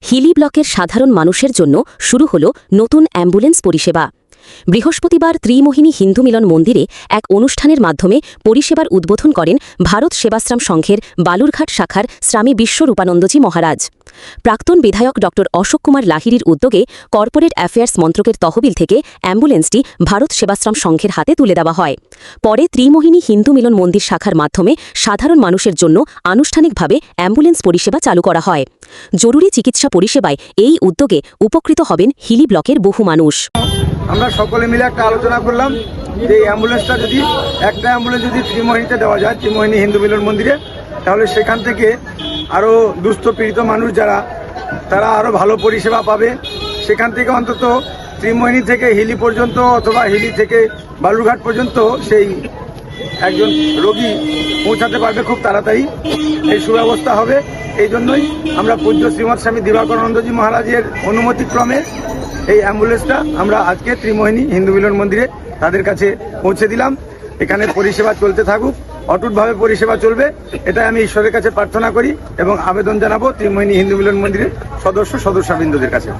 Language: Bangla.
হিলি ব্লকের সাধারণ মানুষের জন্য শুরু হল নতুন অ্যাম্বুলেন্স পরিষেবা। বৃহস্পতিবার ত্রিমোহিনী হিন্দু মিলন মন্দিরে এক অনুষ্ঠানের মাধ্যমে পরিষেবার উদ্বোধন করেন ভারত সেবাশ্রম সংঘের বালুরঘাট শাখার স্বামী বিশ্বরূপানন্দজি মহারাজ। প্রাক্তন বিধায়ক ড অশোক কুমার লাহিড়ির উদ্যোগে কর্পোরেট অ্যাফেয়ার্স মন্ত্রকের তহবিল থেকে অ্যাম্বুলেন্সটি ভারত সেবাশ্রম সংঘের হাতে তুলে দেওয়া হয়। পরে ত্রিমোহিনী হিন্দু মিলন মন্দির শাখার মাধ্যমে সাধারণ মানুষের জন্য আনুষ্ঠানিকভাবে অ্যাম্বুলেন্স পরিষেবা চালু করা হয়। জরুরি চিকিৎসা পরিষেবায় এই উদ্যোগে উপকৃত হবেন হিলি ব্লকের বহু মানুষ। আমরা সকলে মিলে একটা আলোচনা করলাম যে এই অ্যাম্বুলেন্সটা যদি একটা অ্যাম্বুলেন্স যদি ত্রিমোহিনীতে দেওয়া যায়, ত্রিমোহিনী হিন্দু মিলন মন্দিরে, তাহলে সেখান থেকে আরও দুস্থ পীড়িত মানুষ যারা তারা আরও ভালো পরিষেবা পাবে। সেখান থেকে অন্তত ত্রিমোহিনী থেকে হিলি পর্যন্ত অথবা হিলি থেকে বালুরঘাট পর্যন্ত সেই একজন রোগী পৌঁছাতে পারবে খুব তাড়াতাড়ি। এই সুব্যবস্থা হবে। এই জন্যই আমরা পূজ্য শ্রীমৎ স্বামী দিবাকরানন্দজি মহারাজের অনুমতিক্রমে এই অ্যাম্বুলেন্সটা আমরা আজকে ত্রিমোহিনী হিন্দু মিলন মন্দিরে তাদের কাছে পৌঁছে দিলাম। এখানে পরিষেবা চলতে থাকুক, অটুটভাবে পরিষেবা চলবে, এটাই আমি ঈশ্বরের কাছে প্রার্থনা করি এবং আবেদন জানাবো ত্রিমোহিনী হিন্দু মিলন মন্দিরের সদস্যবৃন্দদের কাছে।